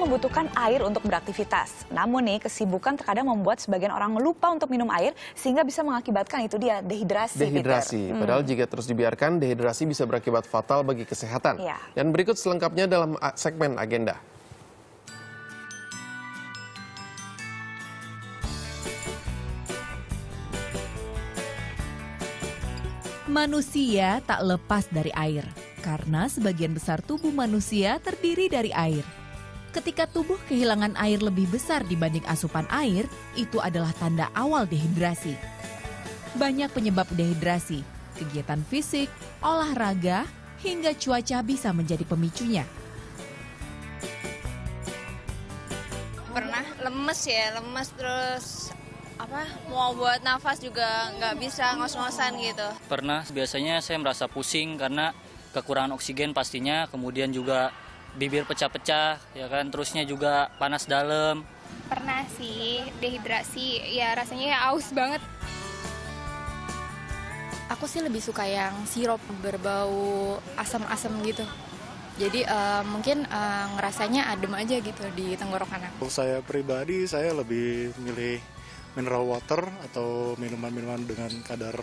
membutuhkan air untuk beraktivitas. Namun nih, kesibukan terkadang membuat sebagian orang lupa untuk minum air sehingga bisa mengakibatkan itu dia dehidrasi. Dehidrasi, padahal jika terus dibiarkan, dehidrasi bisa berakibat fatal bagi kesehatan. Ya. Dan berikut selengkapnya dalam segmen agenda. Manusia tak lepas dari air, karena sebagian besar tubuh manusia terdiri dari air. Ketika tubuh kehilangan air lebih besar dibanding asupan air, itu adalah tanda awal dehidrasi. Banyak penyebab dehidrasi, kegiatan fisik, olahraga, hingga cuaca bisa menjadi pemicunya. Pernah lemes terus mau buat nafas juga nggak bisa, ngos-ngosan gitu. Pernah, biasanya saya merasa pusing karena kekurangan oksigen pastinya, kemudian juga bibir pecah-pecah, ya kan, terusnya juga panas dalam. Pernah sih dehidrasi, ya rasanya aus banget. Aku sih lebih suka yang sirup berbau asam-asam gitu. Jadi mungkin ngerasanya adem aja gitu di tenggorokan aku. Saya pribadi, saya lebih milih mineral water atau minuman-minuman dengan kadar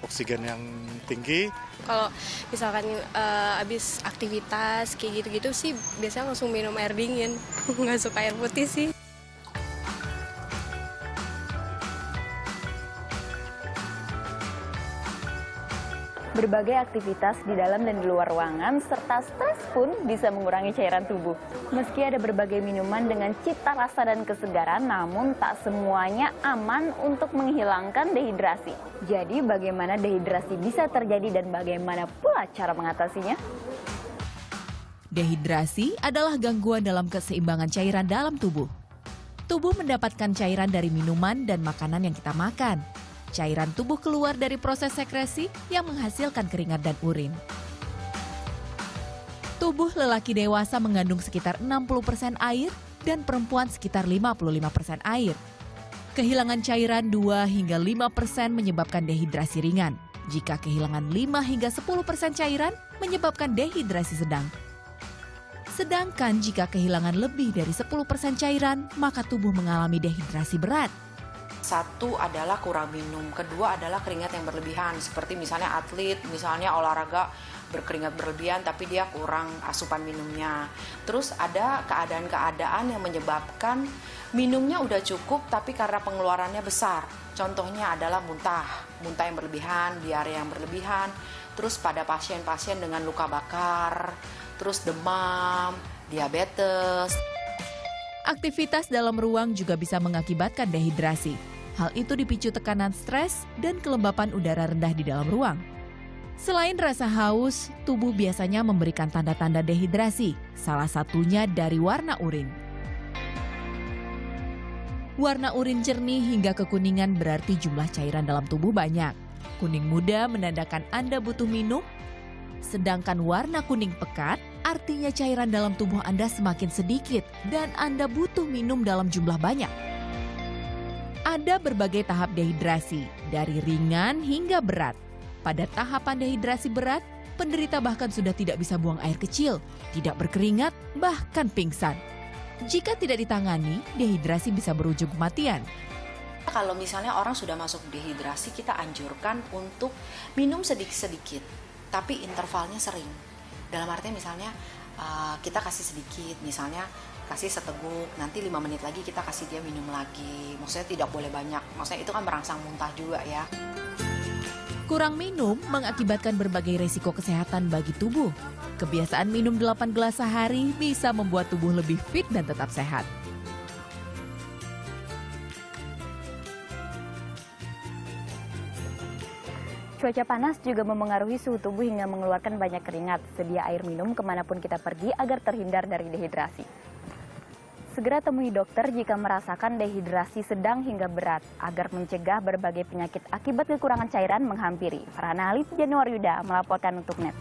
oksigen yang tinggi. Kalau misalkan habis aktivitas kayak gitu-gitu sih biasanya langsung minum air dingin, nggak suka air putih sih. Berbagai aktivitas di dalam dan di luar ruangan serta stres pun bisa mengurangi cairan tubuh. Meski ada berbagai minuman dengan cita rasa dan kesegaran, namun tak semuanya aman untuk menghilangkan dehidrasi. Jadi bagaimana dehidrasi bisa terjadi dan bagaimana pula cara mengatasinya? Dehidrasi adalah gangguan dalam keseimbangan cairan dalam tubuh. Tubuh mendapatkan cairan dari minuman dan makanan yang kita makan. Cairan tubuh keluar dari proses sekresi yang menghasilkan keringat dan urin. Tubuh lelaki dewasa mengandung sekitar 60% air dan perempuan sekitar 55% air. Kehilangan cairan 2 hingga 5% menyebabkan dehidrasi ringan. Jika kehilangan 5 hingga 10% cairan menyebabkan dehidrasi sedang. Sedangkan jika kehilangan lebih dari 10% cairan, maka tubuh mengalami dehidrasi berat. Satu adalah kurang minum, kedua adalah keringat yang berlebihan. Seperti misalnya atlet, misalnya olahraga berkeringat berlebihan tapi dia kurang asupan minumnya. Terus ada keadaan-keadaan yang menyebabkan minumnya udah cukup tapi karena pengeluarannya besar. Contohnya adalah muntah yang berlebihan, diare yang berlebihan. Terus pada pasien-pasien dengan luka bakar, terus demam, diabetes. Aktivitas dalam ruang juga bisa mengakibatkan dehidrasi. Hal itu dipicu tekanan stres dan kelembapan udara rendah di dalam ruang. Selain rasa haus, tubuh biasanya memberikan tanda-tanda dehidrasi, salah satunya dari warna urin. Warna urin jernih hingga kekuningan berarti jumlah cairan dalam tubuh banyak. Kuning muda menandakan Anda butuh minum, sedangkan warna kuning pekat artinya cairan dalam tubuh Anda semakin sedikit dan Anda butuh minum dalam jumlah banyak. Ada berbagai tahap dehidrasi, dari ringan hingga berat. Pada tahapan dehidrasi berat, penderita bahkan sudah tidak bisa buang air kecil, tidak berkeringat, bahkan pingsan. Jika tidak ditangani, dehidrasi bisa berujung kematian. Kalau misalnya orang sudah masuk dehidrasi, kita anjurkan untuk minum sedikit-sedikit, tapi intervalnya sering. Dalam artinya misalnya kita kasih sedikit, misalnya kasih seteguk, nanti 5 menit lagi kita kasih dia minum lagi. Maksudnya tidak boleh banyak, maksudnya itu kan merangsang muntah juga ya. Kurang minum mengakibatkan berbagai risiko kesehatan bagi tubuh. Kebiasaan minum 8 gelas sehari bisa membuat tubuh lebih fit dan tetap sehat. Cuaca panas juga memengaruhi suhu tubuh hingga mengeluarkan banyak keringat. Sedia air minum kemanapun kita pergi agar terhindar dari dehidrasi. Segera temui dokter jika merasakan dehidrasi sedang hingga berat, agar mencegah berbagai penyakit akibat kekurangan cairan menghampiri. Farhana Ali, Januar Yuda melaporkan untuk NET.